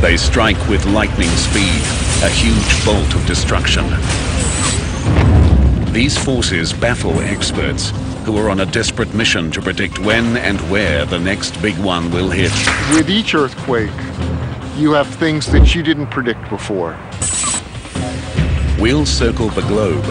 They strike with lightning speed, a huge bolt of destruction. These forces baffle experts who are on a desperate mission to predict when and where the next big one will hit. With each earthquake, you have things that you didn't predict before. We'll circle the globe,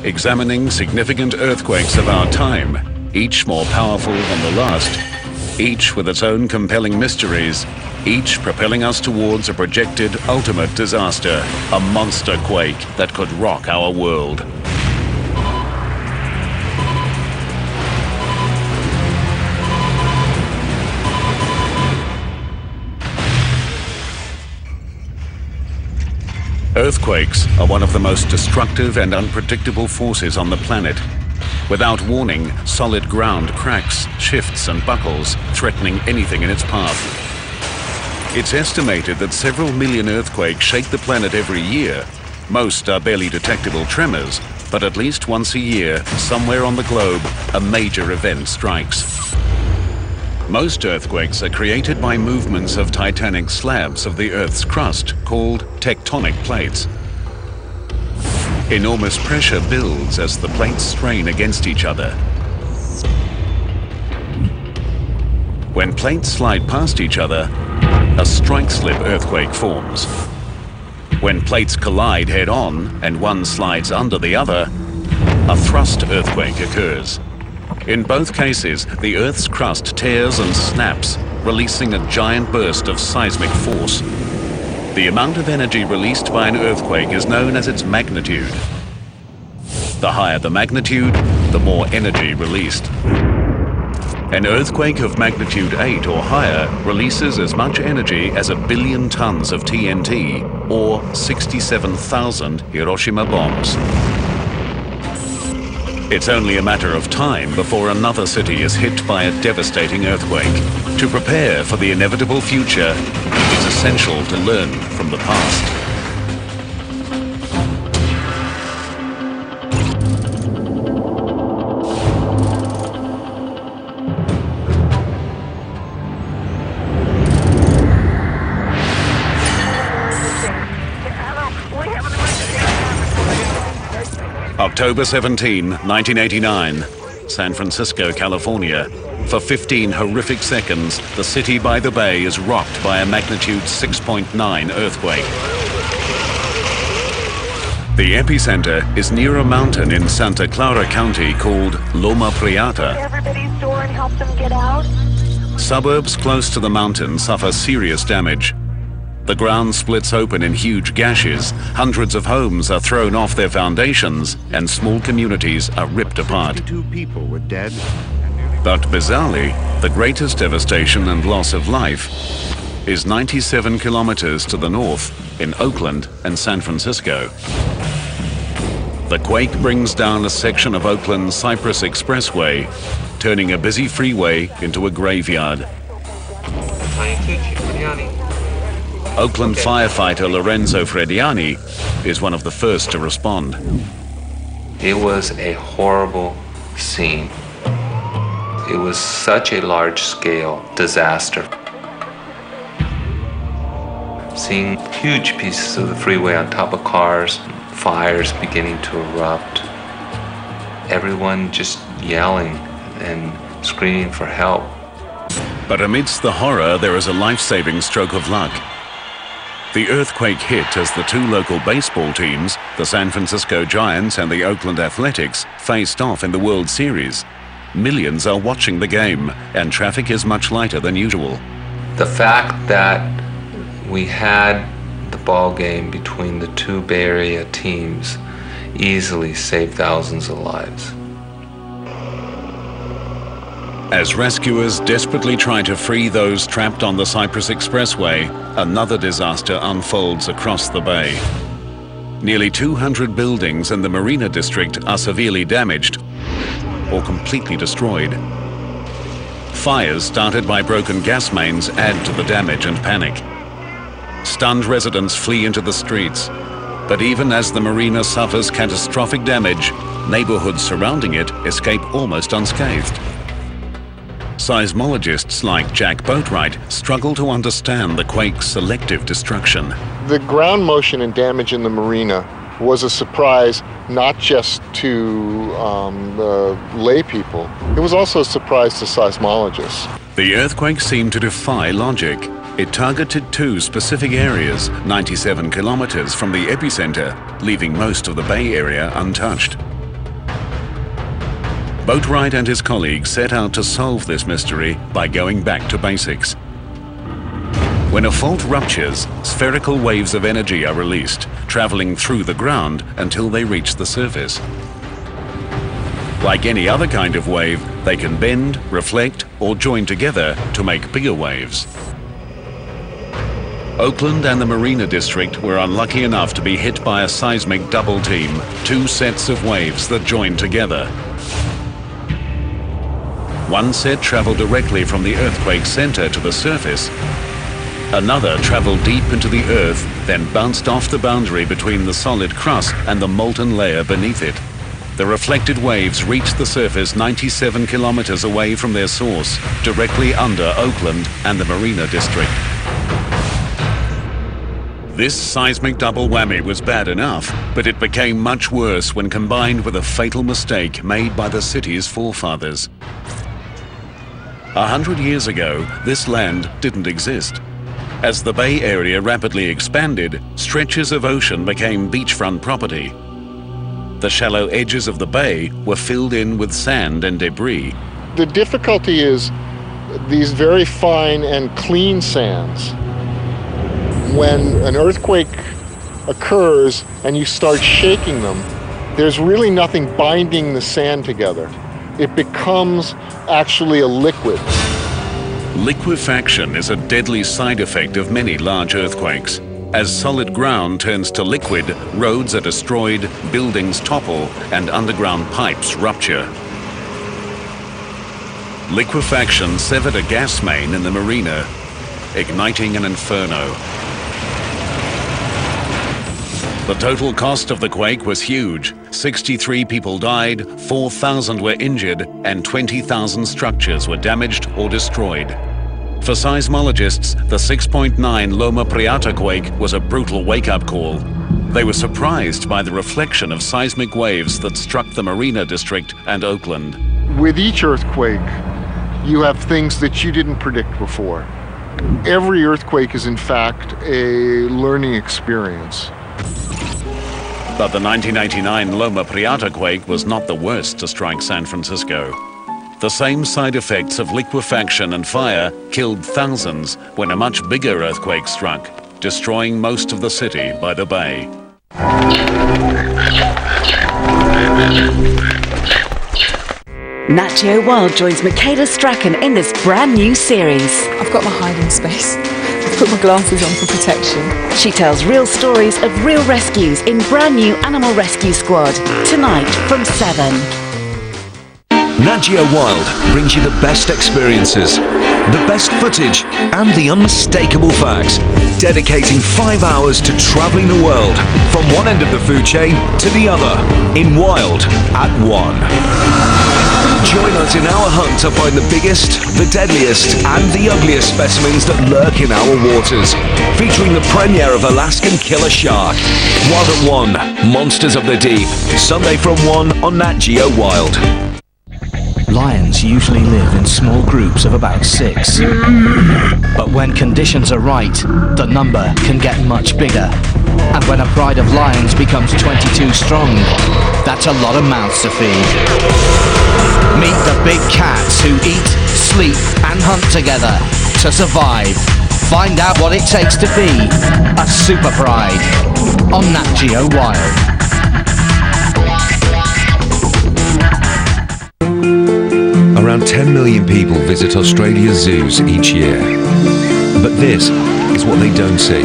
examining significant earthquakes of our time, each more powerful than the last, each with its own compelling mysteries, each propelling us towards a projected ultimate disaster, a monster quake that could rock our world. Earthquakes are one of the most destructive and unpredictable forces on the planet. Without warning, solid ground cracks, shifts and buckles, threatening anything in its path. It's estimated that several million earthquakes shake the planet every year. Most are barely detectable tremors, but at least once a year, somewhere on the globe, a major event strikes. Most earthquakes are created by movements of titanic slabs of the Earth's crust, called tectonic plates. Enormous pressure builds as the plates strain against each other. When plates slide past each other, a strike-slip earthquake forms. When plates collide head-on and one slides under the other, a thrust earthquake occurs. In both cases, the Earth's crust tears and snaps, releasing a giant burst of seismic force. The amount of energy released by an earthquake is known as its magnitude. The higher the magnitude, the more energy released. An earthquake of magnitude 8 or higher releases as much energy as 1 billion tons of TNT, or 67,000 Hiroshima bombs. It's only a matter of time before another city is hit by a devastating earthquake. To prepare for the inevitable future, it's essential to learn from the past. October 17, 1989, San Francisco, California. For 15 horrific seconds, the city by the bay is rocked by a magnitude 6.9 earthquake. The epicenter is near a mountain in Santa Clara County called Loma Prieta. Everybody's door and help them get out. Suburbs close to the mountain suffer serious damage. The ground splits open in huge gashes, hundreds of homes are thrown off their foundations, and small communities are ripped apart. 22 people were dead. But bizarrely, the greatest devastation and loss of life is 97 kilometers to the north in Oakland and San Francisco. The quake brings down a section of Oakland's Cypress Expressway, turning a busy freeway into a graveyard. Oakland firefighter Lorenzo Frediani is one of the first to respond. It was a horrible scene. It was such a large-scale disaster. Seeing huge pieces of the freeway on top of cars, fires beginning to erupt, everyone just yelling and screaming for help. But amidst the horror, there is a life-saving stroke of luck. The earthquake hit as the two local baseball teams, the San Francisco Giants and the Oakland Athletics, faced off in the World Series. Millions are watching the game, and traffic is much lighter than usual. The fact that we had the ball game between the two Bay Area teams easily saved thousands of lives. As rescuers desperately try to free those trapped on the Cypress Expressway, another disaster unfolds across the bay. Nearly 200 buildings in the Marina District are severely damaged or completely destroyed. Fires started by broken gas mains add to the damage and panic. Stunned residents flee into the streets, but even as the marina suffers catastrophic damage, neighborhoods surrounding it escape almost unscathed. Seismologists like Jack Boatwright struggle to understand the quake's selective destruction. The ground motion and damage in the marina was a surprise not just to the lay people, it was also a surprise to seismologists. The earthquake seemed to defy logic. It targeted two specific areas, 97 kilometers from the epicenter, leaving most of the Bay Area untouched. Boatwright and his colleagues set out to solve this mystery by going back to basics. When a fault ruptures, spherical waves of energy are released, traveling through the ground until they reach the surface. Like any other kind of wave, they can bend, reflect, or join together to make bigger waves. Oakland and the Marina District were unlucky enough to be hit by a seismic double team, two sets of waves that joined together. One set traveled directly from the earthquake center to the surface. Another traveled deep into the earth, then bounced off the boundary between the solid crust and the molten layer beneath it. The reflected waves reached the surface 97 kilometers away from their source, directly under Oakland and the Marina District. This seismic double whammy was bad enough, but it became much worse when combined with a fatal mistake made by the city's forefathers. 100 years ago, this land didn't exist. As the Bay Area rapidly expanded, stretches of ocean became beachfront property. The shallow edges of the bay were filled in with sand and debris. The difficulty is these very fine and clean sands. When an earthquake occurs and you start shaking them, there's really nothing binding the sand together. It becomes actually a liquid. Liquefaction is a deadly side effect of many large earthquakes. As solid ground turns to liquid, roads are destroyed, buildings topple, and underground pipes rupture. Liquefaction severed a gas main in the marina, igniting an inferno. The total cost of the quake was huge. 63 people died, 4,000 were injured, and 20,000 structures were damaged or destroyed. For seismologists, the 6.9 Loma Prieta quake was a brutal wake-up call. They were surprised by the reflection of seismic waves that struck the Marina District and Oakland. With each earthquake, you have things that you didn't predict before. Every earthquake is in fact a learning experience. But the 1989 Loma Prieta quake was not the worst to strike San Francisco. The same side effects of liquefaction and fire killed thousands when a much bigger earthquake struck, destroying most of the city by the bay. Nat Geo Wild joins Michaela Strachan in this brand new series. I've got my hiding space. I've put my glasses on for protection. She tells real stories of real rescues in brand new Animal Rescue Squad. Tonight from 7. Nat Geo Wild brings you the best experiences, the best footage, and the unmistakable facts. Dedicating 5 hours to travelling the world, from one end of the food chain to the other, in Wild at 1. Join us in our hunt to find the biggest, the deadliest, and the ugliest specimens that lurk in our waters. Featuring the premiere of Alaskan Killer Shark. Wild at 1, Monsters of the Deep. Sunday from 1 on Nat Geo Wild. Lions usually live in small groups of about 6. But when conditions are right, the number can get much bigger. And when a pride of lions becomes 22 strong, that's a lot of mouths to feed. Meet the big cats who eat, sleep, and hunt together to survive. Find out what it takes to be a super pride on Nat Geo Wild. Around 10 million people visit Australia's zoos each year. But this is what they don't see.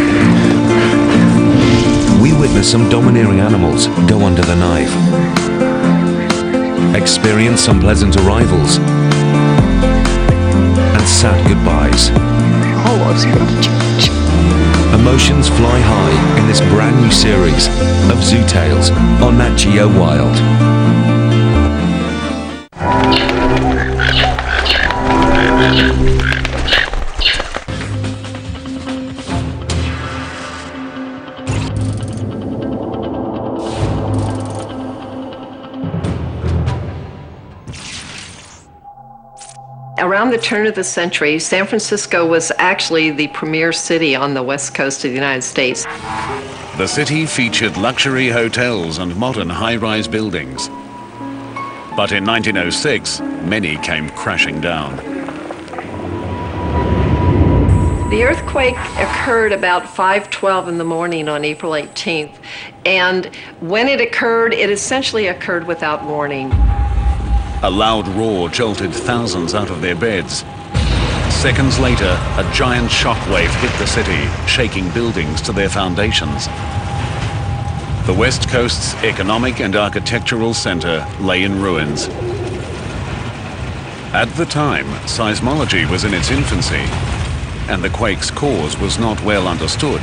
We witness some domineering animals go under the knife. Experience unpleasant arrivals. And sad goodbyes. Emotions fly high in this brand new series of Zoo Tales on Nat Geo Wild. around the turn of the century, San Francisco was actually the premier city on the west coast of the United States. The city featured luxury hotels and modern high-rise buildings. But in 1906, many came crashing down. The earthquake occurred about 5:12 in the morning on April 18th. And when it occurred, it essentially occurred without warning. A loud roar jolted thousands out of their beds. Seconds later, a giant shockwave hit the city, shaking buildings to their foundations. The West Coast's economic and architectural center lay in ruins. At the time, seismology was in its infancy, and the quake's cause was not well understood.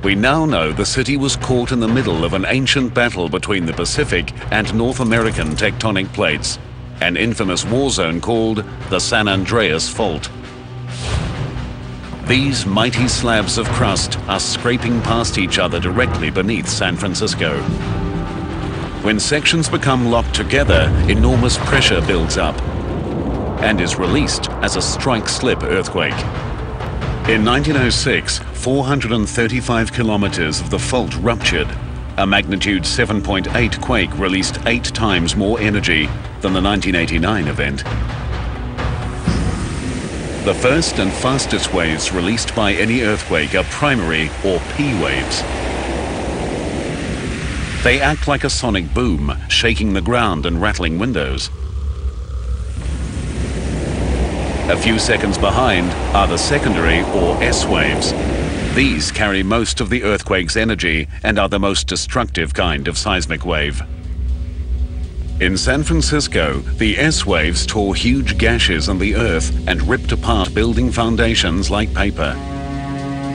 We now know the city was caught in the middle of an ancient battle between the Pacific and North American tectonic plates, an infamous war zone called the San Andreas Fault. These mighty slabs of crust are scraping past each other directly beneath San Francisco. When sections become locked together, enormous pressure builds up and is released as a strike-slip earthquake. In 1906, 435 kilometers of the fault ruptured. A magnitude 7.8 quake released 8 times more energy than the 1989 event. The first and fastest waves released by any earthquake are primary or P waves. They act like a sonic boom, shaking the ground and rattling windows. A few seconds behind are the secondary or S waves. These carry most of the earthquake's energy and are the most destructive kind of seismic wave. In San Francisco, the S waves tore huge gashes in the earth and ripped apart building foundations like paper.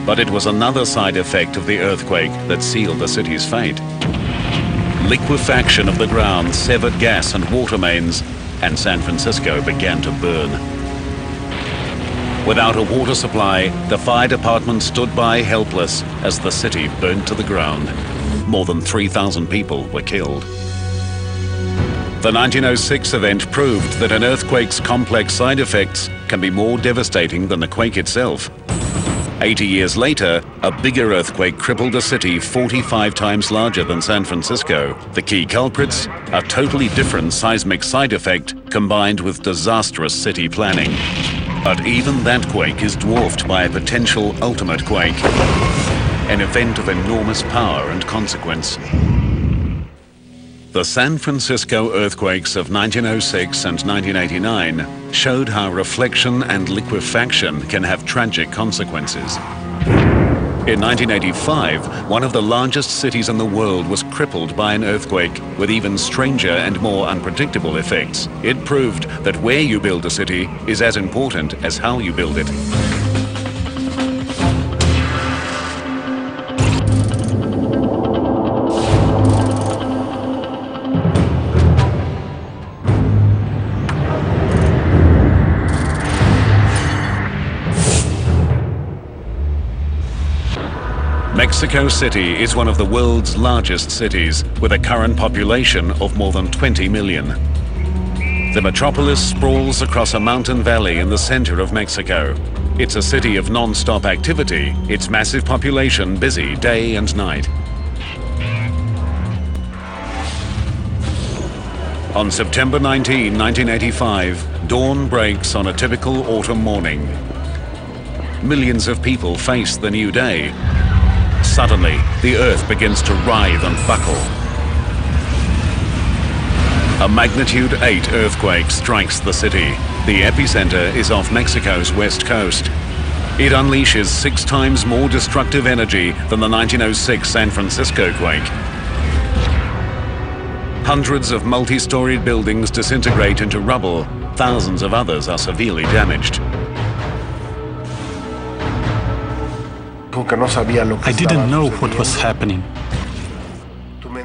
But it was another side effect of the earthquake that sealed the city's fate. Liquefaction of the ground severed gas and water mains, and San Francisco began to burn. Without a water supply, the fire department stood by helpless as the city burned to the ground. More than 3,000 people were killed. The 1906 event proved that an earthquake's complex side effects can be more devastating than the quake itself. 80 years later, a bigger earthquake crippled a city 45 times larger than San Francisco. The key culprits? A totally different seismic side effect combined with disastrous city planning. But even that quake is dwarfed by a potential ultimate quake, an event of enormous power and consequence. The San Francisco earthquakes of 1906 and 1989 showed how reflection and liquefaction can have tragic consequences. In 1985, one of the largest cities in the world was crippled by an earthquake with even stranger and more unpredictable effects. It proved that where you build a city is as important as how you build it. Mexico City is one of the world's largest cities, with a current population of more than 20 million. The metropolis sprawls across a mountain valley in the center of Mexico. It's a city of non-stop activity, its massive population busy day and night. On September 19, 1985, dawn breaks on a typical autumn morning. Millions of people face the new day. Suddenly, the earth begins to writhe and buckle. A magnitude 8 earthquake strikes the city. The epicenter is off Mexico's west coast. It unleashes 6 times more destructive energy than the 1906 San Francisco quake. Hundreds of multi-storied buildings disintegrate into rubble. Thousands of others are severely damaged. I didn't know what was happening.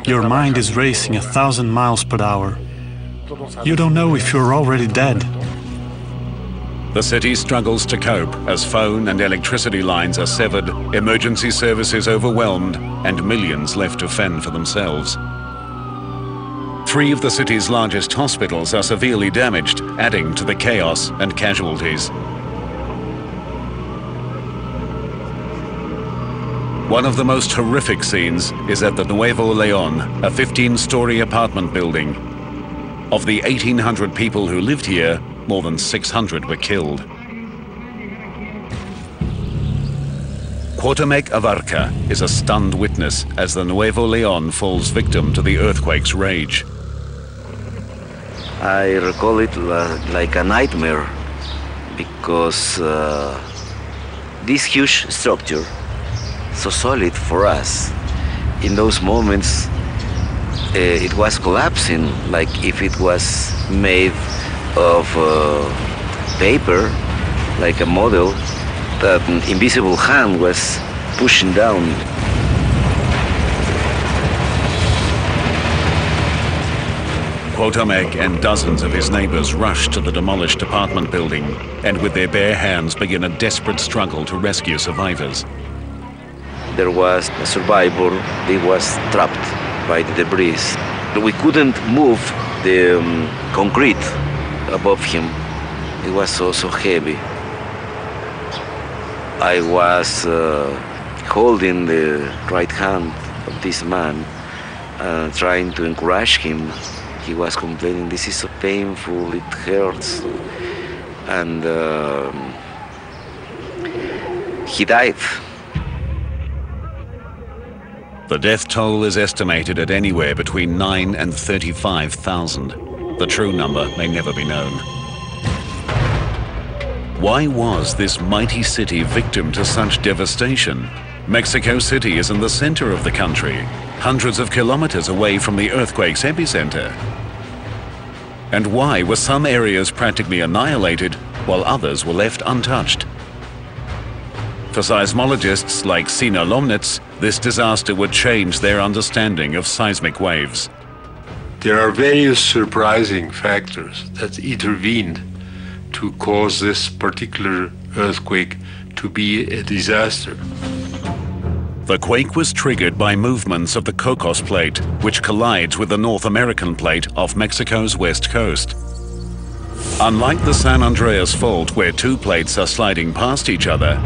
Your mind is racing 1,000 miles per hour. You don't know if you're already dead. The city struggles to cope as phone and electricity lines are severed, emergency services overwhelmed, and millions left to fend for themselves. 3 of the city's largest hospitals are severely damaged, adding to the chaos and casualties. One of the most horrific scenes is at the Nuevo León, a 15-story apartment building. Of the 1,800 people who lived here, more than 600 were killed. Cutremur Abarca is a stunned witness as the Nuevo León falls victim to the earthquake's rage. I recall it like a nightmare because this huge structure, so solid for us, in those moments it was collapsing, like if it was made of paper, like a model that an invisible hand was pushing down. Cutremur and dozens of his neighbors rush to the demolished apartment building and with their bare hands begin a desperate struggle to rescue survivors. There was a survivor, he was trapped by the debris. We couldn't move the concrete above him. It was so heavy. I was holding the right hand of this man, trying to encourage him. He was complaining, "This is so painful, it hurts." And he died. The death toll is estimated at anywhere between 9 and 35,000. The true number may never be known. Why was this mighty city victim to such devastation? Mexico City is in the center of the country, hundreds of kilometers away from the earthquake's epicenter. And why were some areas practically annihilated while others were left untouched? For seismologists like Sina Lomnitz, this disaster would change their understanding of seismic waves. There are various surprising factors that intervened to cause this particular earthquake to be a disaster. The quake was triggered by movements of the Cocos Plate, which collides with the North American Plate off Mexico's west coast. Unlike the San Andreas Fault, where 2 plates are sliding past each other,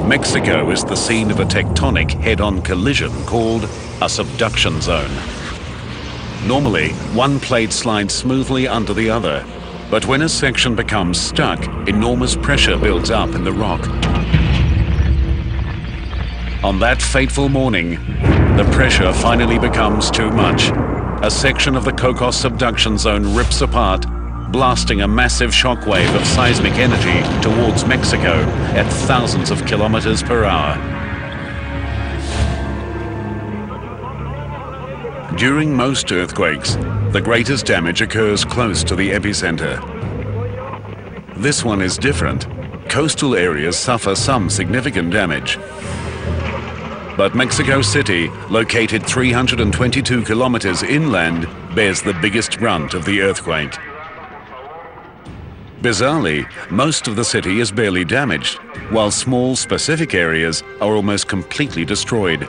Mexico is the scene of a tectonic head-on collision called a subduction zone. Normally, one plate slides smoothly under the other, but when a section becomes stuck, enormous pressure builds up in the rock. On that fateful morning, the pressure finally becomes too much. A section of the Cocos subduction zone rips apart, blasting a massive shockwave of seismic energy towards Mexico at thousands of kilometers per hour. During most earthquakes, the greatest damage occurs close to the epicenter. This one is different. Coastal areas suffer some significant damage. But Mexico City, located 322 kilometers inland, bears the biggest brunt of the earthquake. Bizarrely, most of the city is barely damaged, while small specific areas are almost completely destroyed.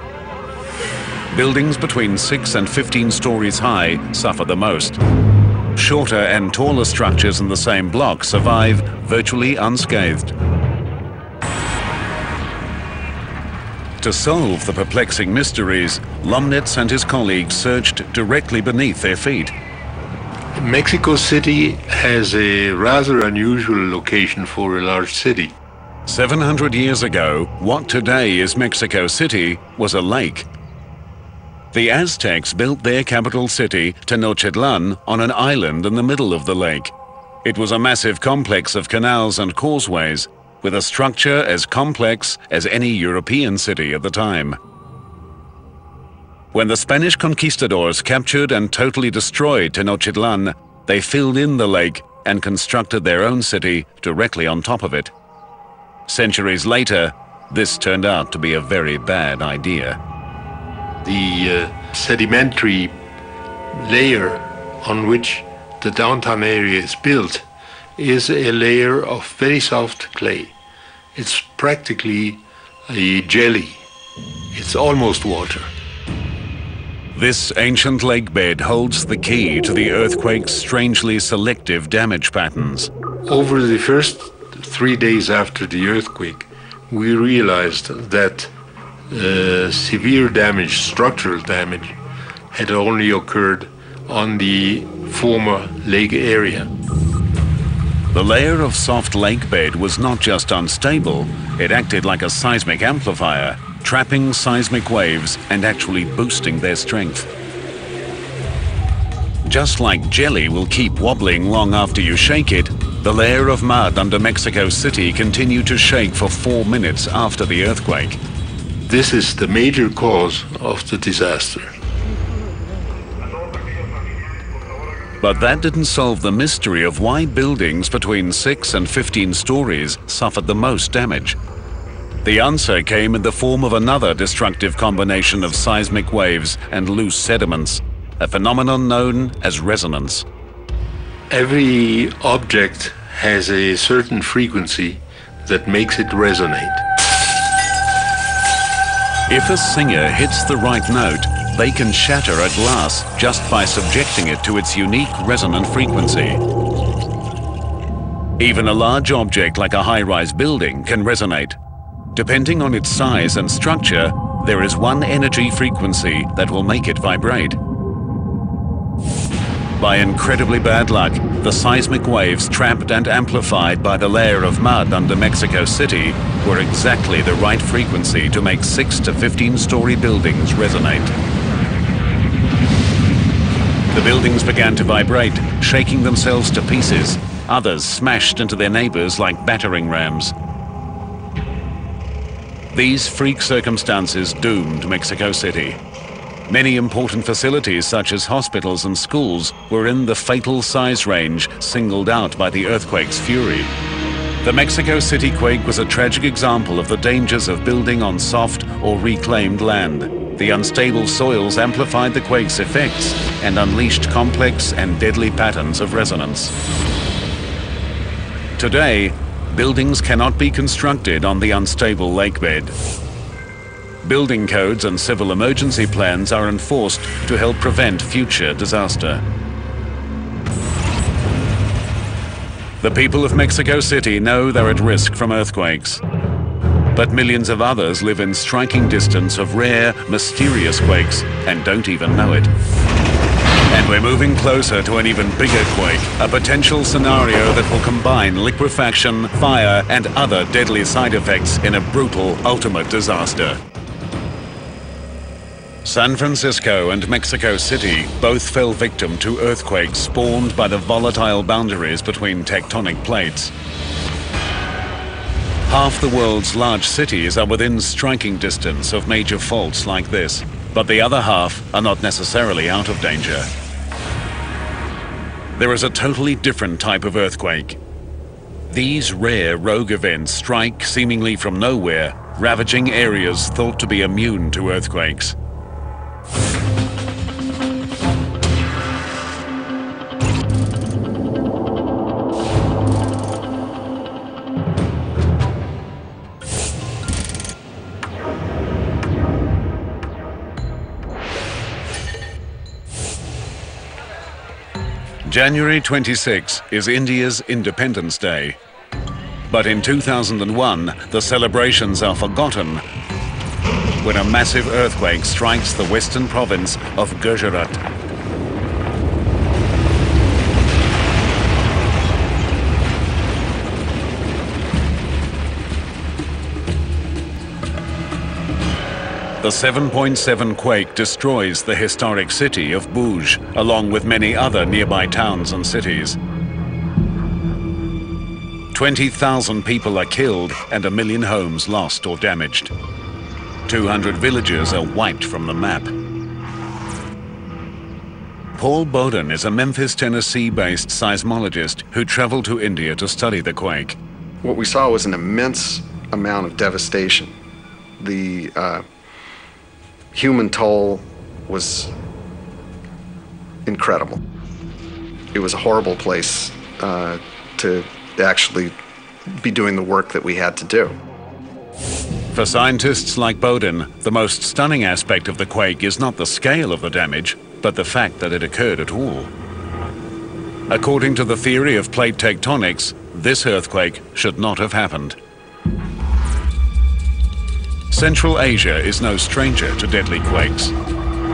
Buildings between 6 and 15 stories high suffer the most. Shorter and taller structures in the same block survive virtually unscathed. To solve the perplexing mysteries, Lomnitz and his colleagues searched directly beneath their feet. Mexico City has a rather unusual location for a large city. 700 years ago, what today is Mexico City was a lake. The Aztecs built their capital city, Tenochtitlan, on an island in the middle of the lake. It was a massive complex of canals and causeways, with a structure as complex as any European city at the time. When the Spanish conquistadors captured and totally destroyed Tenochtitlan, they filled in the lake and constructed their own city directly on top of it. Centuries later, this turned out to be a very bad idea. The sedimentary layer on which the downtown area is built is a layer of very soft clay. It's practically a jelly. It's almost water. This ancient lake bed holds the key to the earthquake's strangely selective damage patterns. Over the first 3 days after the earthquake, we realized that severe damage, structural damage, had only occurred on the former lake area. The layer of soft lake bed was not just unstable, it acted like a seismic amplifier, trapping seismic waves and actually boosting their strength. Just like jelly will keep wobbling long after you shake it, the layer of mud under Mexico City continued to shake for 4 minutes after the earthquake. This is the major cause of the disaster. But that didn't solve the mystery of why buildings between 6 and 15 stories suffered the most damage. The answer came in the form of another destructive combination of seismic waves and loose sediments, a phenomenon known as resonance. Every object has a certain frequency that makes it resonate. If a singer hits the right note, they can shatter a glass just by subjecting it to its unique resonant frequency. Even a large object like a high-rise building can resonate. Depending on its size and structure, there is one energy frequency that will make it vibrate. By incredibly bad luck, the seismic waves trapped and amplified by the layer of mud under Mexico City were exactly the right frequency to make 6 to 15-story buildings resonate. The buildings began to vibrate, shaking themselves to pieces. Others smashed into their neighbors like battering rams. These freak circumstances doomed Mexico City. Many important facilities such as hospitals and schools were in the fatal size range singled out by the earthquake's fury. The Mexico City quake was a tragic example of the dangers of building on soft or reclaimed land. The unstable soils amplified the quake's effects and unleashed complex and deadly patterns of resonance. Today, buildings cannot be constructed on the unstable lakebed. Building codes and civil emergency plans are enforced to help prevent future disaster. The people of Mexico City know they're at risk from earthquakes. But millions of others live in striking distance of rare, mysterious quakes and don't even know it. And we're moving closer to an even bigger quake, a potential scenario that will combine liquefaction, fire, and other deadly side effects in a brutal, ultimate disaster. San Francisco and Mexico City both fell victim to earthquakes spawned by the volatile boundaries between tectonic plates. Half the world's large cities are within striking distance of major faults like this, but the other half are not necessarily out of danger. There is a totally different type of earthquake. These rare rogue events strike seemingly from nowhere, ravaging areas thought to be immune to earthquakes. January 26 is India's Independence Day. But in 2001, the celebrations are forgotten when a massive earthquake strikes the western province of Gujarat. The 7.7 quake destroys the historic city of Bhuj, along with many other nearby towns and cities. 20,000 people are killed and 1 million homes lost or damaged. 200 villages are wiped from the map. Paul Bowden is a Memphis, Tennessee-based seismologist who traveled to India to study the quake. What we saw was an immense amount of devastation. The human toll was incredible. It was a horrible place to actually be doing the work that we had to do. For scientists like Bowden, the most stunning aspect of the quake is not the scale of the damage, but the fact that it occurred at all. According to the theory of plate tectonics, this earthquake should not have happened. Central Asia is no stranger to deadly quakes.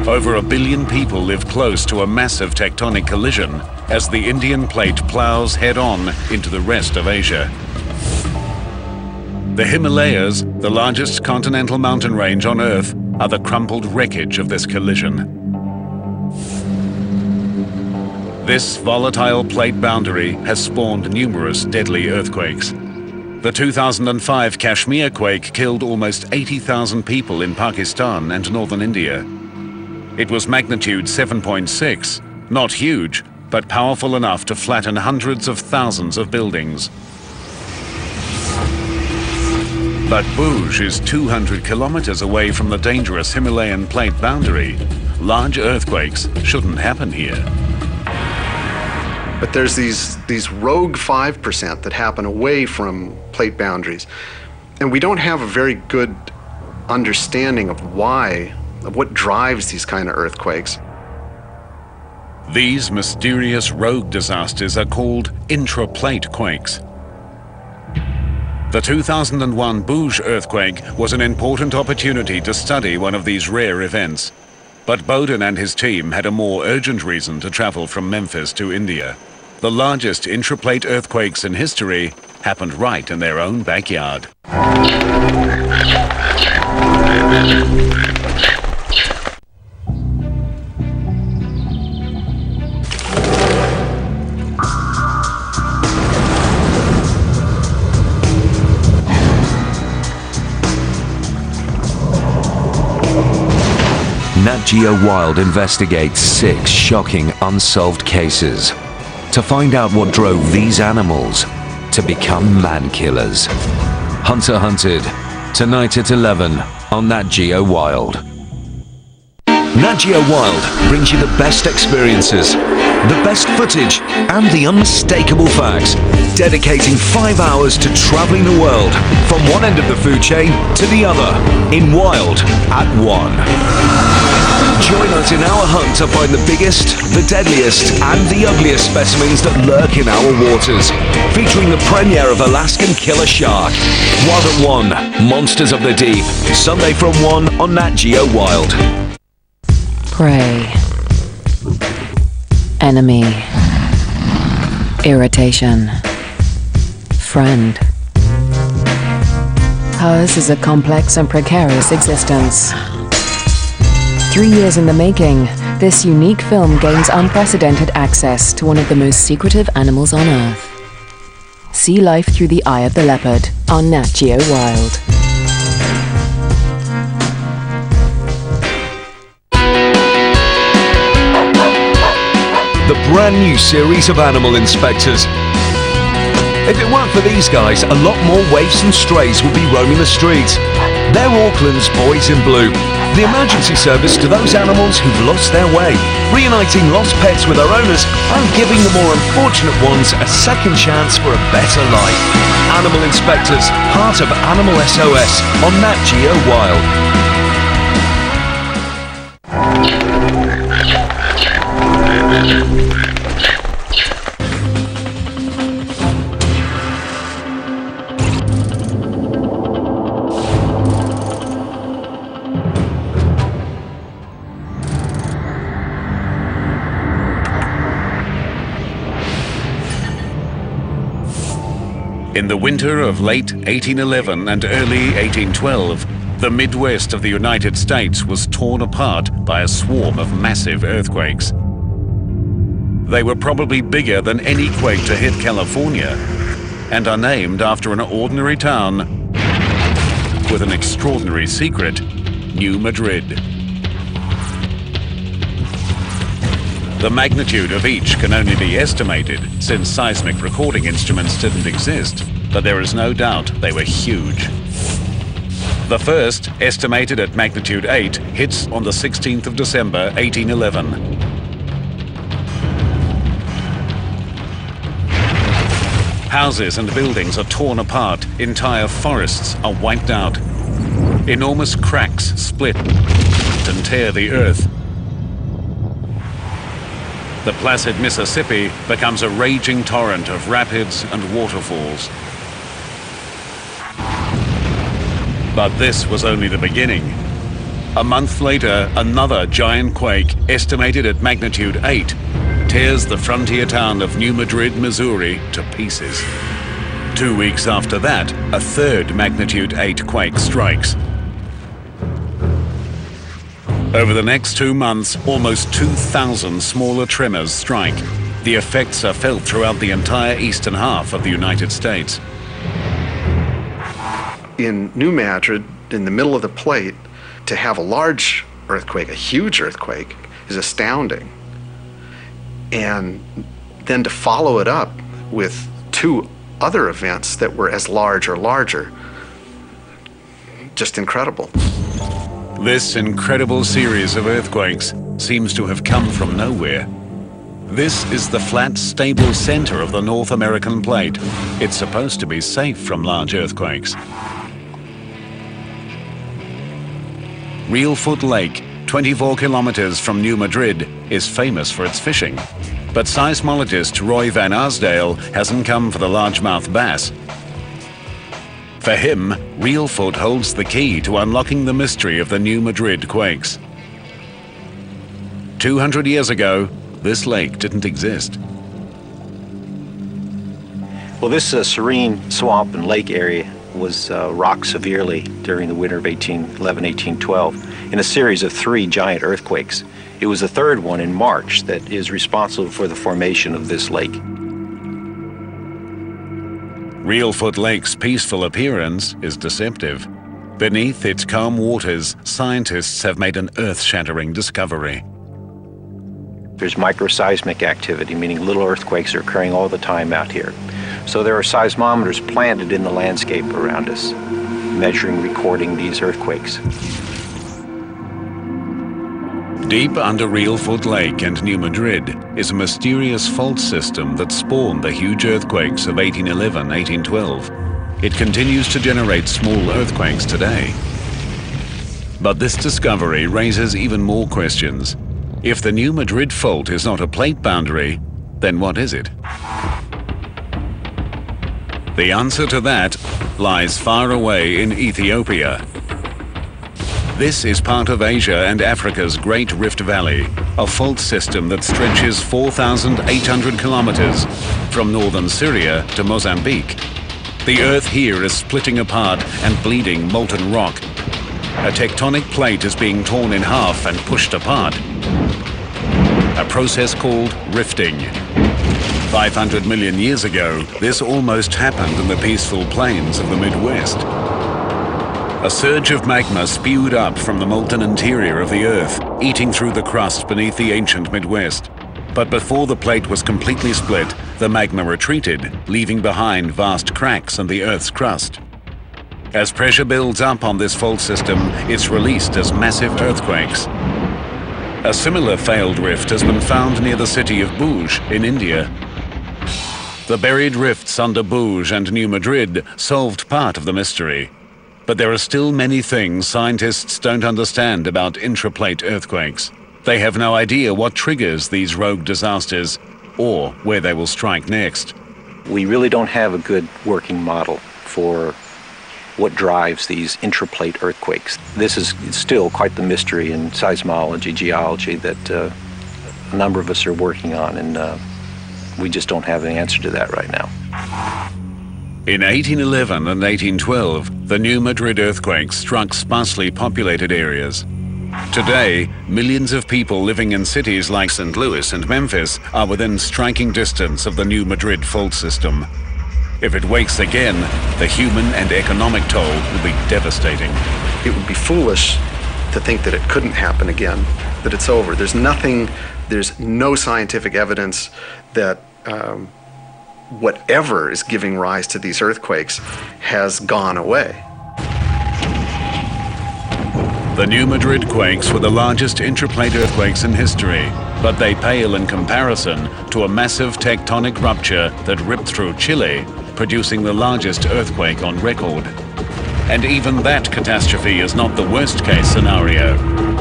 Over 1 billion people live close to a massive tectonic collision as the Indian plate plows head-on into the rest of Asia. The Himalayas, the largest continental mountain range on Earth, are the crumpled wreckage of this collision. This volatile plate boundary has spawned numerous deadly earthquakes. The 2005 Kashmir quake killed almost 80,000 people in Pakistan and northern India. It was magnitude 7.6, not huge, but powerful enough to flatten hundreds of thousands of buildings. But Bhuj is 200 kilometers away from the dangerous Himalayan plate boundary. Large earthquakes shouldn't happen here. But there's these rogue 5% that happen away from plate boundaries. And we don't have a very good understanding of what drives these kind of earthquakes. These mysterious rogue disasters are called intraplate quakes. The 2001 Bhuj earthquake was an important opportunity to study one of these rare events. But Bowden and his team had a more urgent reason to travel from Memphis to India. The largest intraplate earthquakes in history happened right in their own backyard. Nat Geo Wild investigates 6 shocking unsolved cases to find out what drove these animals to become man-killers. Hunter Hunted, tonight at 11 on Nat Geo Wild. Nat Geo Wild brings you the best experiences, the best footage, and the unmistakable facts, dedicating 5 hours to traveling the world from one end of the food chain to the other, in Wild at 1. Join us in our hunt to find the biggest, the deadliest, and the ugliest specimens that lurk in our waters, featuring the premiere of Alaskan Killer Shark. Wild at 1, Monsters of the Deep, Sunday from 1 on Nat Geo Wild. Prey. Enemy. Irritation. Friend. Ours is a complex and precarious existence. 3 years in the making, this unique film gains unprecedented access to one of the most secretive animals on Earth. See life through the eye of the leopard on Nat Geo Wild. The brand new series of Animal Inspectors. If it weren't for these guys, a lot more waifs and strays would be roaming the streets. They're Auckland's Boys in Blue, the emergency service to those animals who've lost their way, reuniting lost pets with their owners and giving the more unfortunate ones a second chance for a better life. Animal Inspectors, part of Animal SOS on Nat Geo Wild. In the winter of late 1811 and early 1812, the Midwest of the United States was torn apart by a swarm of massive earthquakes. They were probably bigger than any quake to hit California, and are named after an ordinary town with an extraordinary secret, New Madrid. The magnitude of each can only be estimated, since seismic recording instruments didn't exist, but there is no doubt they were huge. The first, estimated at magnitude 8, hits on the 16th of December 1811. Houses and buildings are torn apart, entire forests are wiped out. Enormous cracks split and tear the earth. The placid Mississippi becomes a raging torrent of rapids and waterfalls. But this was only the beginning. A month later, another giant quake, estimated at magnitude 8, tears the frontier town of New Madrid, Missouri, to pieces. 2 weeks after that, a third magnitude 8 quake strikes. Over the next 2 months, almost 2,000 smaller tremors strike. The effects are felt throughout the entire eastern half of the United States. In New Madrid, in the middle of the plate, to have a large earthquake, a huge earthquake, is astounding. And then to follow it up with 2 other events that were as large or larger, just incredible. This incredible series of earthquakes seems to have come from nowhere. This is the flat, stable center of the North American plate. It's supposed to be safe from large earthquakes. Reelfoot Lake, 24 kilometers from New Madrid, is famous for its fishing. But seismologist Roy Van Arsdale hasn't come for the largemouth bass. For him, Reelfoot holds the key to unlocking the mystery of the New Madrid quakes. 200 years ago, this lake didn't exist. Well, this serene swamp and lake area was rocked severely during the winter of 1811-1812 in a series of 3 giant earthquakes. It was the third one in March that is responsible for the formation of this lake. Reelfoot Lake's peaceful appearance is deceptive. Beneath its calm waters, scientists have made an earth-shattering discovery. There's microseismic activity, meaning little earthquakes are occurring all the time out here. So there are seismometers planted in the landscape around us, measuring, recording these earthquakes. Deep under Reelfoot Lake and New Madrid is a mysterious fault system that spawned the huge earthquakes of 1811-1812. It continues to generate small earthquakes today. But this discovery raises even more questions. If the New Madrid fault is not a plate boundary, then what is it? The answer to that lies far away in Ethiopia. This is part of Asia and Africa's Great Rift Valley, a fault system that stretches 4,800 kilometers from northern Syria to Mozambique. The earth here is splitting apart and bleeding molten rock. A tectonic plate is being torn in half and pushed apart. A process called rifting. 500 million years ago, this almost happened in the peaceful plains of the Midwest. A surge of magma spewed up from the molten interior of the Earth, eating through the crust beneath the ancient Midwest. But before the plate was completely split, the magma retreated, leaving behind vast cracks in the Earth's crust. As pressure builds up on this fault system, it's released as massive earthquakes. A similar failed rift has been found near the city of Bhuj in India. The buried rifts under Bhuj and New Madrid solved part of the mystery. But there are still many things scientists don't understand about intraplate earthquakes. They have no idea what triggers these rogue disasters or where they will strike next. We really don't have a good working model for what drives these intraplate earthquakes. This is still quite the mystery in seismology, geology that a number of us are working on, and we just don't have an answer to that right now. In 1811 and 1812, the New Madrid earthquakes struck sparsely populated areas. Today, millions of people living in cities like St. Louis and Memphis are within striking distance of the New Madrid fault system. If it wakes again, the human and economic toll will be devastating. It would be foolish to think that it couldn't happen again, that it's over. There's no scientific evidence that whatever is giving rise to these earthquakes has gone away. The New Madrid quakes were the largest intraplate earthquakes in history, but they pale in comparison to a massive tectonic rupture that ripped through Chile, producing the largest earthquake on record. And even that catastrophe is not the worst-case scenario.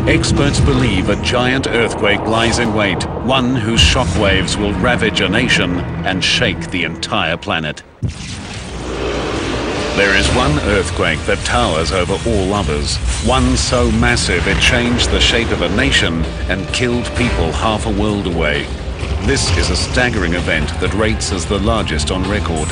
Experts believe a giant earthquake lies in wait, one whose shockwaves will ravage a nation and shake the entire planet. There is one earthquake that towers over all others, one so massive it changed the shape of a nation and killed people half a world away. This is a staggering event that rates as the largest on record.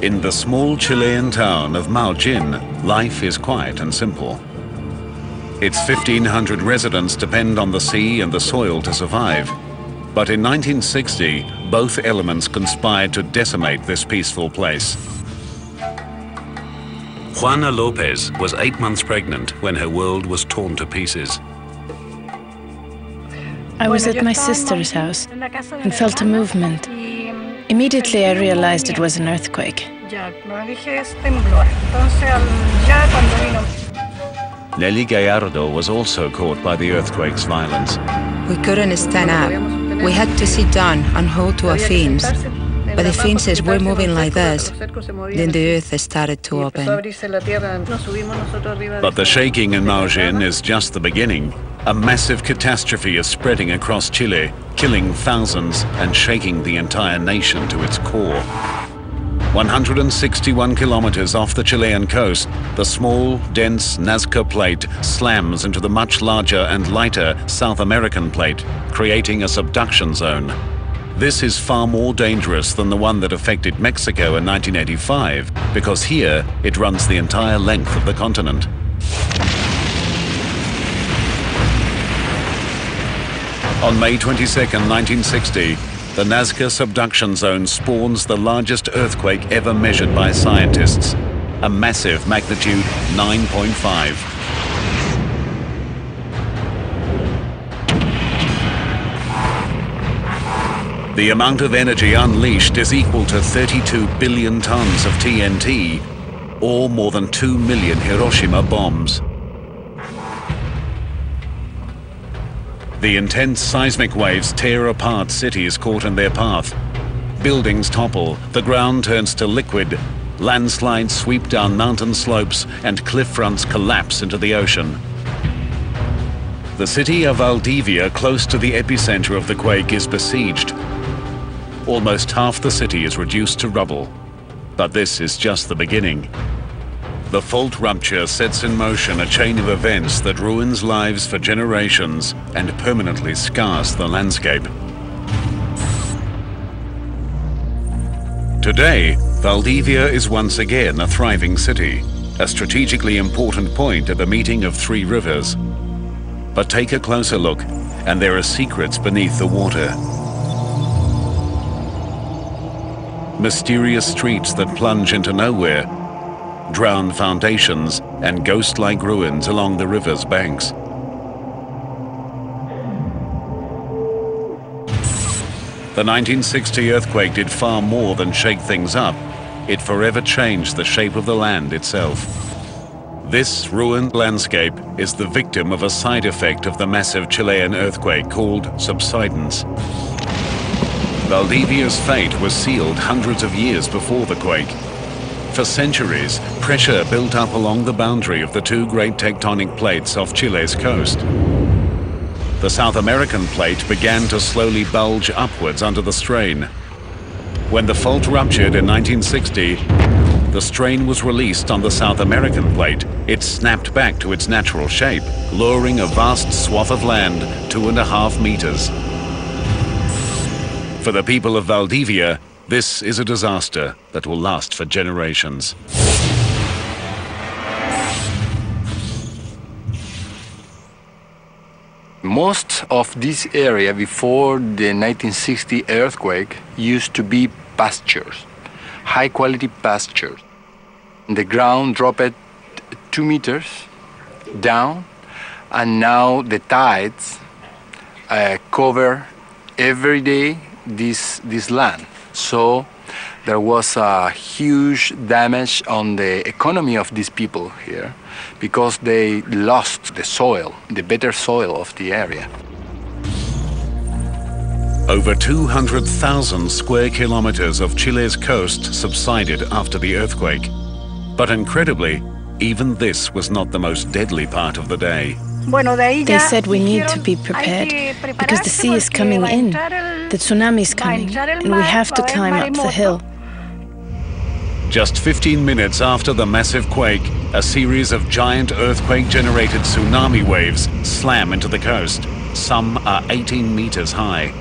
In the small Chilean town of Maullín, life is quiet and simple. Its 1,500 residents depend on the sea and the soil to survive. But in 1960, both elements conspired to decimate this peaceful place. Juana Lopez was 8 months pregnant when her world was torn to pieces. I was at my sister's house and felt a movement. Immediately I realized it was an earthquake. Nelly Gallardo was also caught by the earthquake's violence. We couldn't stand up. We had to sit down and hold to our fins. But the fences were moving like this. Then the earth started to open. But the shaking in Maullín is just the beginning. A massive catastrophe is spreading across Chile, killing thousands and shaking the entire nation to its core. 161 kilometers off the Chilean coast, the small, dense Nazca plate slams into the much larger and lighter South American plate, creating a subduction zone. This is far more dangerous than the one that affected Mexico in 1985, because here it runs the entire length of the continent. On May 22, 1960, the Nazca subduction zone spawns the largest earthquake ever measured by scientists, a massive magnitude 9.5. The amount of energy unleashed is equal to 32 billion tons of TNT, or more than 2 million Hiroshima bombs. The intense seismic waves tear apart cities caught in their path. Buildings topple, the ground turns to liquid, landslides sweep down mountain slopes, and cliff fronts collapse into the ocean. The city of Valdivia, close to the epicenter of the quake, is besieged. Almost half the city is reduced to rubble. But this is just the beginning. The fault rupture sets in motion a chain of events that ruins lives for generations and permanently scars the landscape. Today, Valdivia is once again a thriving city, a strategically important point at the meeting of three rivers. But take a closer look, and there are secrets beneath the water. Mysterious streets that plunge into nowhere, drowned foundations, and ghost-like ruins along the river's banks. The 1960 earthquake did far more than shake things up. It forever changed the shape of the land itself. This ruined landscape is the victim of a side effect of the massive Chilean earthquake called subsidence. Valdivia's fate was sealed hundreds of years before the quake. For centuries, pressure built up along the boundary of the two great tectonic plates off Chile's coast. The South American plate began to slowly bulge upwards under the strain. When the fault ruptured in 1960, the strain was released on the South American plate. It snapped back to its natural shape, luring a vast swath of land 2.5 meters. For the people of Valdivia, this is a disaster that will last for generations. Most of this area before the 1960 earthquake used to be pastures, high-quality pastures. The ground dropped 2 meters down, and now the tides cover every day this land. So there was a huge damage on the economy of these people here because they lost the soil, the better soil of the area. Over 200,000 square kilometers of Chile's coast subsided after the earthquake. But incredibly, even this was not the most deadly part of the day. They said we need to be prepared because the sea is coming in, the tsunami is coming, and we have to climb up the hill. Just 15 minutes after the massive quake, a series of giant earthquake-generated tsunami waves slam into the coast. Some are 18 meters high.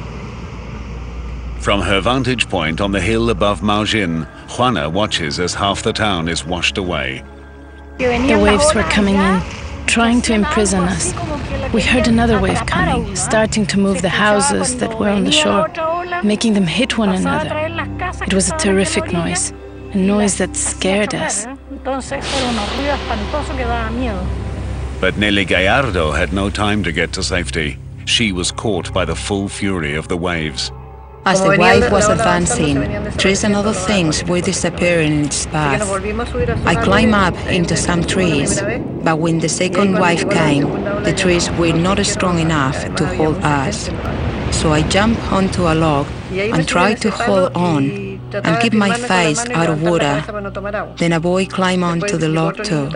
From her vantage point on the hill above Maujin, Juana watches as half the town is washed away. The waves were coming in, trying to imprison us. We heard another wave coming, starting to move the houses that were on the shore, making them hit one another. It was a terrific noise, a noise that scared us. But Nelly Gallardo had no time to get to safety. She was caught by the full fury of the waves. As the wave was advancing, trees and other things were disappearing in its path. I climbed up into some trees, but when the second wave came, the trees were not strong enough to hold us. So I jumped onto a log and tried to hold on and keep my face out of water. Then a boy climbed onto the log too.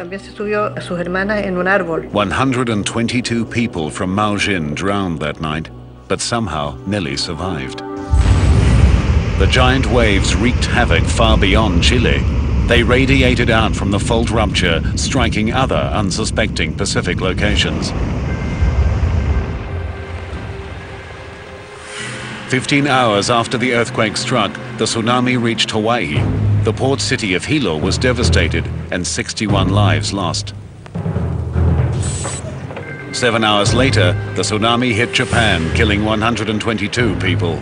122 people from Maujin drowned that night, but somehow Nelly survived. The giant waves wreaked havoc far beyond Chile. They radiated out from the fault rupture, striking other unsuspecting Pacific locations. 15 hours after the earthquake struck, the tsunami reached Hawaii. The port city of Hilo was devastated and 61 lives lost. 7 hours later, the tsunami hit Japan, killing 122 people.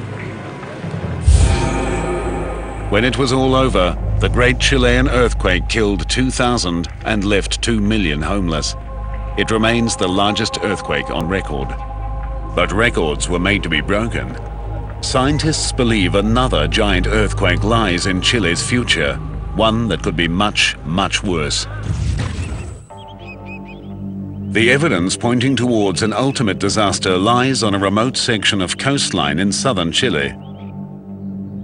When it was all over, the great Chilean earthquake killed 2,000 and left 2 million homeless. It remains the largest earthquake on record. But records were made to be broken. Scientists believe another giant earthquake lies in Chile's future, one that could be much, much worse. The evidence pointing towards an ultimate disaster lies on a remote section of coastline in southern Chile.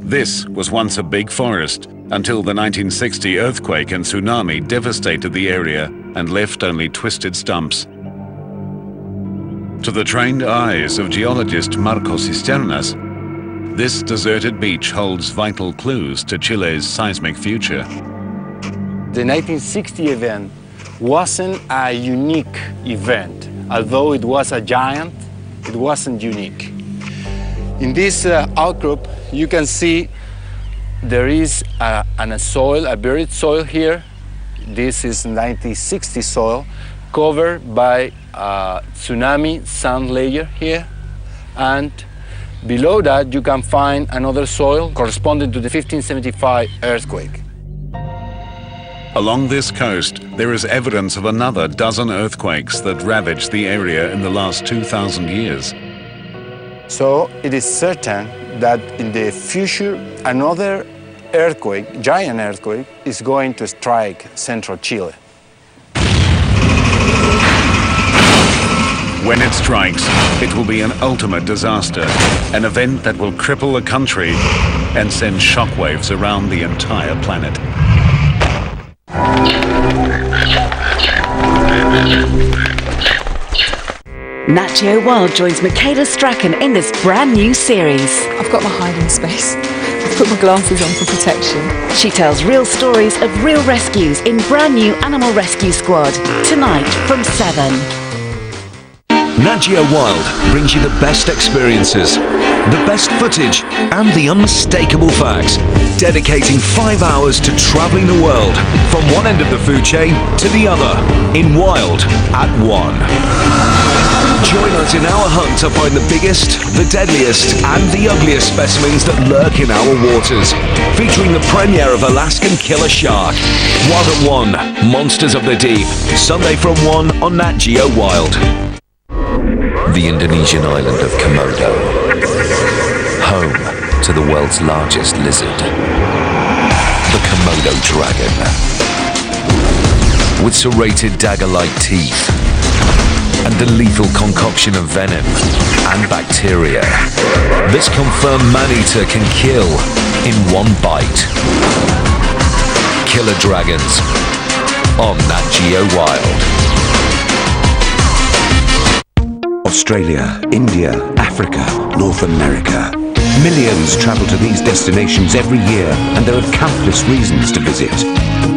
This was once a big forest until the 1960 earthquake and tsunami devastated the area and left only twisted stumps. To the trained eyes of geologist Marco Cisternas, this deserted beach holds vital clues to Chile's seismic future. The 1960 event wasn't a unique event. Although it was a giant, it wasn't unique. In this outcrop, you can see there is a buried soil here. This is 1960 soil covered by a tsunami sand layer here. And below that, you can find another soil corresponding to the 1575 earthquake. Along this coast, there is evidence of another dozen earthquakes that ravaged the area in the last 2,000 years. So it is certain that in the future, another earthquake, giant earthquake, is going to strike central Chile. When it strikes, it will be an ultimate disaster, an event that will cripple the country and send shockwaves around the entire planet. Nat Geo Wild joins Michaela Strachan in this brand new series. I've got my hiding space. I've put my glasses on for protection. She tells real stories of real rescues in brand new Animal Rescue Squad. Tonight from 7. Nat Geo Wild brings you the best experiences, the best footage, and the unmistakable facts, dedicating 5 hours to travelling the world from one end of the food chain to the other in Wild at 1. Join us in our hunt to find the biggest, the deadliest, and the ugliest specimens that lurk in our waters. Featuring the premiere of Alaskan Killer Shark. Wild at 1, Monsters of the Deep. Sunday from 1 on Nat Geo Wild. The Indonesian island of Komodo. Home to the world's largest lizard. Dragon. With serrated dagger-like teeth and a lethal concoction of venom and bacteria, this confirmed man-eater can kill in one bite. Killer dragons on Nat Geo Wild. Australia, India, Africa, North America. Millions travel to these destinations every year, and there are countless reasons to visit.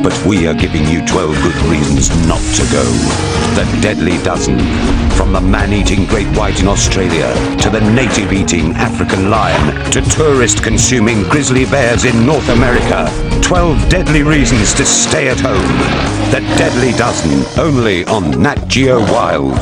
But we are giving you 12 good reasons not to go. The Deadly Dozen. From the man-eating great white in Australia, to the native-eating African lion, to tourist-consuming grizzly bears in North America. 12 deadly reasons to stay at home. The Deadly Dozen, only on Nat Geo Wild.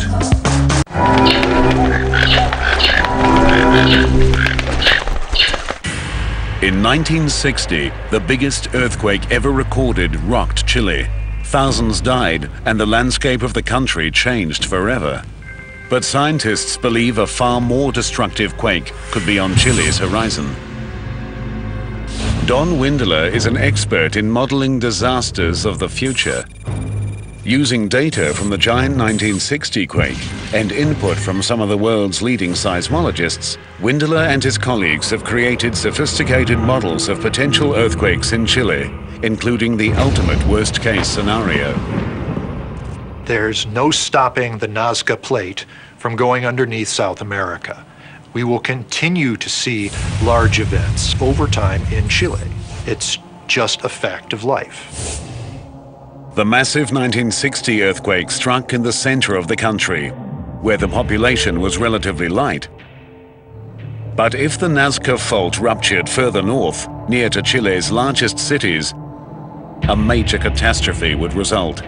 In 1960, the biggest earthquake ever recorded rocked Chile. Thousands died, and the landscape of the country changed forever. But scientists believe a far more destructive quake could be on Chile's horizon. Don Windeler is an expert in modeling disasters of the future. Using data from the giant 1960 quake and input from some of the world's leading seismologists, Windeler and his colleagues have created sophisticated models of potential earthquakes in Chile, including the ultimate worst-case scenario. There's no stopping the Nazca Plate from going underneath South America. We will continue to see large events over time in Chile. It's just a fact of life. The massive 1960 earthquake struck in the center of the country, where the population was relatively light. But if the Nazca Fault ruptured further north, near to Chile's largest cities, a major catastrophe would result.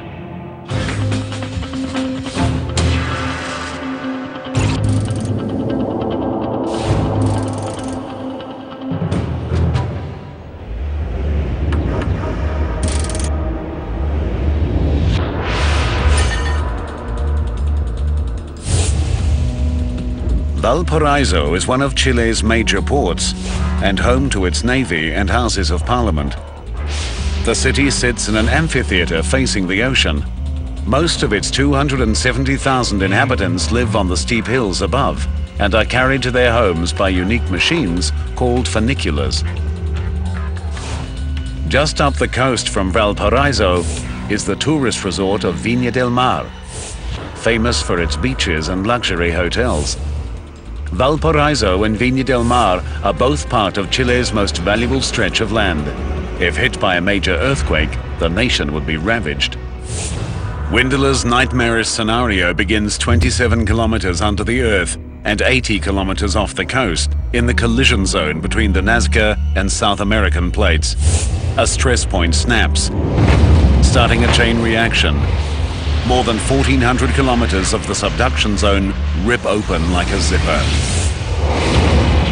Valparaiso is one of Chile's major ports and home to its navy and houses of parliament. The city sits in an amphitheater facing the ocean. Most of its 270,000 inhabitants live on the steep hills above and are carried to their homes by unique machines called funiculars. Just up the coast from Valparaiso is the tourist resort of Viña del Mar, famous for its beaches and luxury hotels. Valparaiso and Viña del Mar are both part of Chile's most valuable stretch of land. If hit by a major earthquake, the nation would be ravaged. Windeler's nightmarish scenario begins 27 kilometers under the earth and 80 kilometers off the coast, in the collision zone between the Nazca and South American plates. A stress point snaps, starting a chain reaction. More than 1,400 kilometers of the subduction zone rip open like a zipper.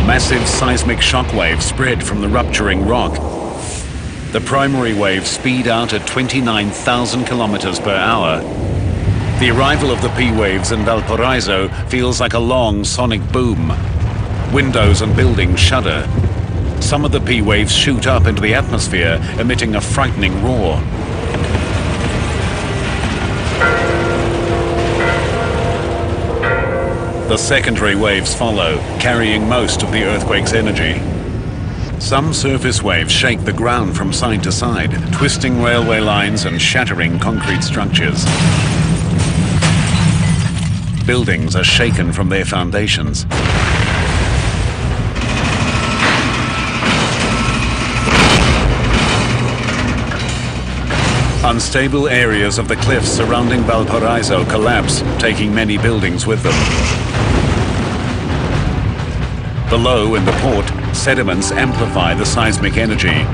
Massive seismic shockwaves spread from the rupturing rock. The primary waves speed out at 29,000 kilometers per hour. The arrival of the P waves in Valparaiso feels like a long sonic boom. Windows and buildings shudder. Some of the P waves shoot up into the atmosphere, emitting a frightening roar. The secondary waves follow, carrying most of the earthquake's energy. Some surface waves shake the ground from side to side, twisting railway lines and shattering concrete structures. Buildings are shaken from their foundations. Unstable areas of the cliffs surrounding Valparaiso collapse, taking many buildings with them. Below, in the port, sediments amplify the seismic energy,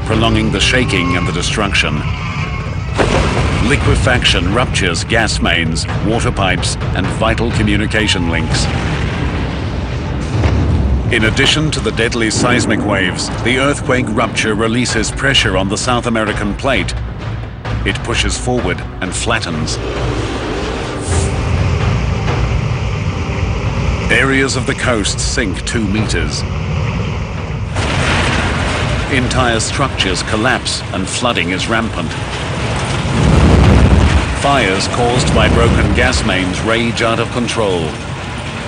prolonging the shaking and the destruction. Liquefaction ruptures gas mains, water pipes, and vital communication links. In addition to the deadly seismic waves, the earthquake rupture releases pressure on the South American plate. It pushes forward and flattens. Areas of the coast sink 2 meters. entire structures collapse and flooding is rampant. Fires caused by broken gas mains rage out of control.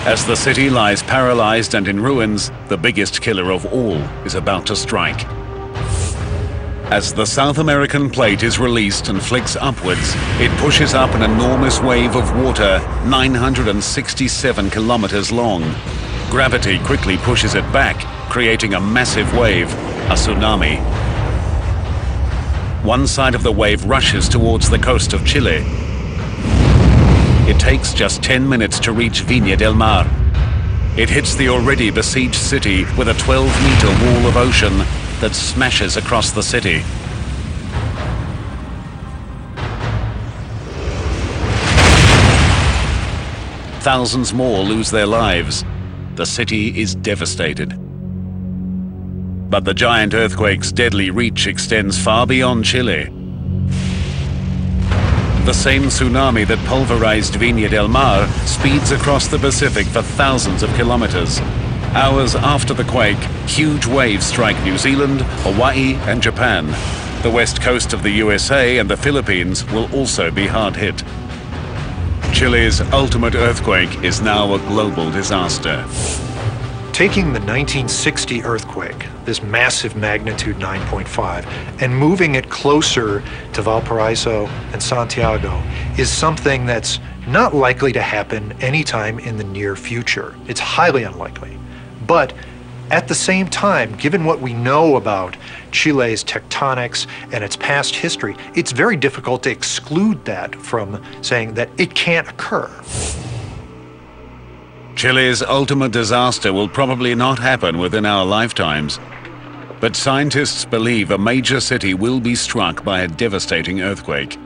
As the city lies paralyzed and in ruins, the biggest killer of all is about to strike. As the South American plate is released and flicks upwards, it pushes up an enormous wave of water 967 kilometers long. Gravity quickly pushes it back, creating a massive wave, a tsunami. One side of the wave rushes towards the coast of Chile. It takes just 10 minutes to reach Viña del Mar. It hits the already besieged city with a 12-meter wall of ocean that smashes across the city. Thousands more lose their lives. The city is devastated. But the giant earthquake's deadly reach extends far beyond Chile. The same tsunami that pulverized Viña del Mar speeds across the Pacific for thousands of kilometers. Hours after the quake, huge waves strike New Zealand, Hawaii, and Japan. The west coast of the USA and the Philippines will also be hard hit. Chile's ultimate earthquake is now a global disaster. Taking the 1960 earthquake, this massive magnitude 9.5, and moving it closer to Valparaiso and Santiago is something that's not likely to happen anytime in the near future. It's highly unlikely. But at the same time, given what we know about Chile's tectonics and its past history, it's very difficult to exclude that from saying that it can't occur. Chile's ultimate disaster will probably not happen within our lifetimes, but scientists believe a major city will be struck by a devastating earthquake.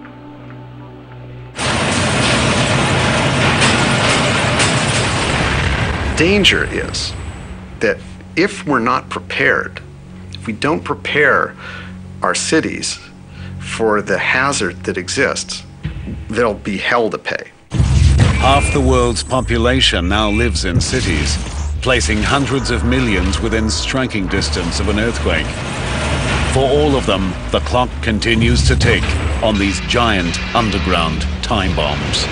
Danger is that if we're not prepared, if we don't prepare our cities for the hazard that exists, there'll be hell to pay. Half the world's population now lives in cities, placing hundreds of millions within striking distance of an earthquake. For all of them, the clock continues to tick on these giant underground time bombs.